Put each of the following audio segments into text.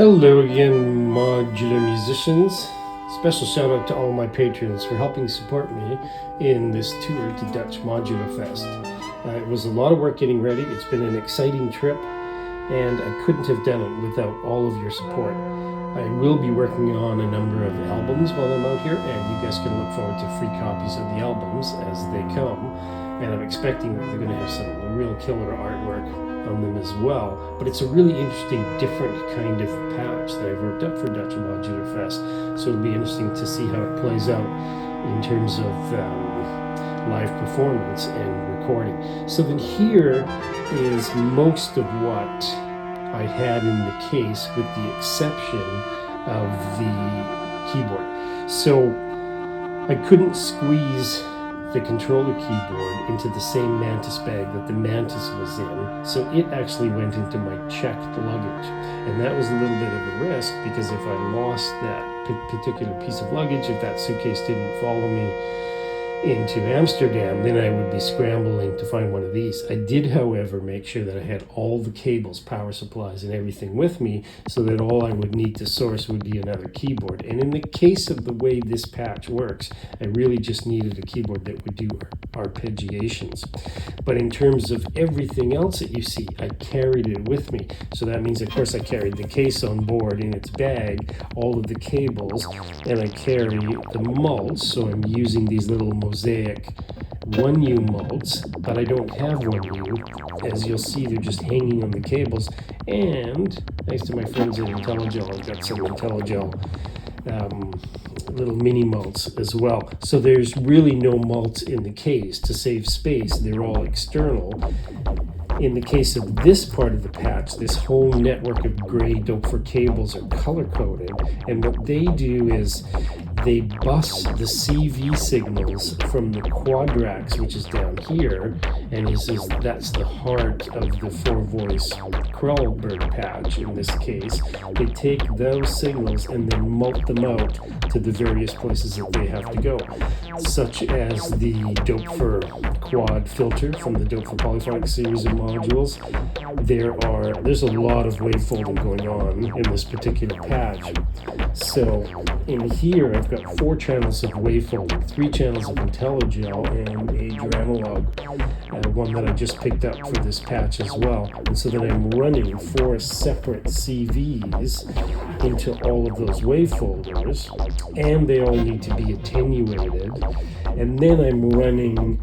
Hello again, modular musicians. Special shout out to all my patrons for helping support me in this tour to Dutch Modular Fest. It was a lot of work getting ready. It's been an exciting trip, and I couldn't have done it without all of your support. I will be working on a number of albums while I'm out here, and you guys can look forward to free copies of the albums as they come. And I'm expecting that they're going to have some real killer artwork on them as well. But it's a really interesting, different kind of patch that I've worked up for Dutch Modular Fest. So it'll be interesting to see how it plays out in terms of live performance and recording. So then here is most of what I had in the case, with the exception of the keyboard. So I couldn't squeeze the controller keyboard into the same Mantis bag that the Mantis was in, so it actually went into my checked luggage, and that was a little bit of a risk, because if I lost that particular piece of luggage, if that suitcase didn't follow me into Amsterdam, then I would be scrambling to find one of these. I did, however, make sure that I had all the cables, power supplies, and everything with me, so that all I would need to source would be another keyboard. And in the case of the way this patch works, I really just needed a keyboard that would do arpeggiations. But in terms of everything else that you see, I carried it with me. So that means, of course, I carried the case on board in its bag, all of the cables, and I carry the mults. So I'm using these little mosaic 1U mults, but I don't have 1U. As you'll see, they're just hanging on the cables. And thanks to my friends at IntelliGel, I've got some IntelliGel little mini mults as well. So there's really no mults in the case to save space. They're all external. In the case of this part of the patch, this whole network of gray Doepfer cables are color-coded, and what they do is they bus the CV signals from the quadrax, which is down here, and that's the heart of the four-voice Krellberg patch in this case. They take those signals and then mult them out to the various places that they have to go, such as the Doepfer quad filter from the Doepfer polyphonic series of modules. There's a lot of wavefolding going on in this particular patch. So in here, I've got 4 channels of wavefolding, 3 channels of IntelliGel, and a Analog, one that I just picked up for this patch as well. And so then I'm running 4 separate CVs into all of those wavefolders, and they all need to be attenuated. And then I'm running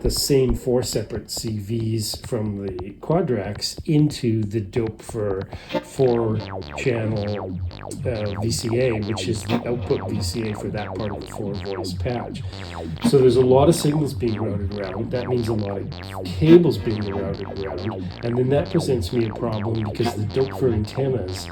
the same 4 separate CVs from the quadrax into the Doepfer 4-channel VCA, which is the output VCA for that part of the 4-voice patch. So there's a lot of signals being routed around. That means a lot of cables being routed around, and then that presents me a problem, because the Doepfer antennas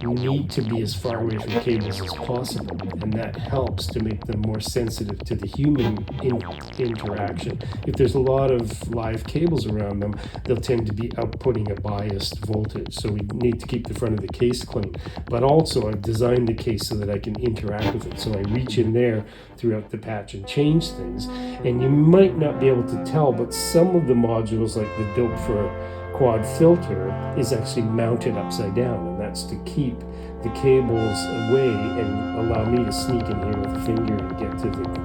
need to be as far away from cables as possible, and that helps to make them more sensitive to the human interaction. If there's a lot of live cables around them, they'll tend to be outputting a biased voltage. So we need to keep the front of the case clean. But also, I've designed the case so that I can interact with it. So I reach in there throughout the patch and change things. And you might not be able to tell, but some of the modules, like the Doepfer quad filter, is actually mounted upside down, and that's to keep the cables away and allow me to sneak in here with a finger and get to the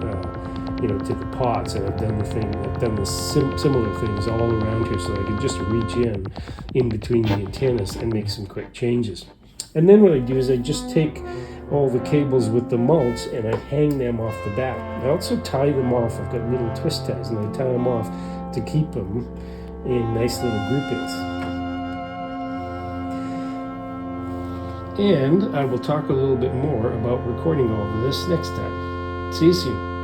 to the pots. And I've done the similar things all around here, so I can just reach in between the antennas and make some quick changes. And then what I do is I just take all the cables with the mults and I hang them off the back. I also tie them off. I've got little twist ties, and I tie them off to keep them in nice little groupings. And I will talk a little bit more about recording all of this next time. See you soon.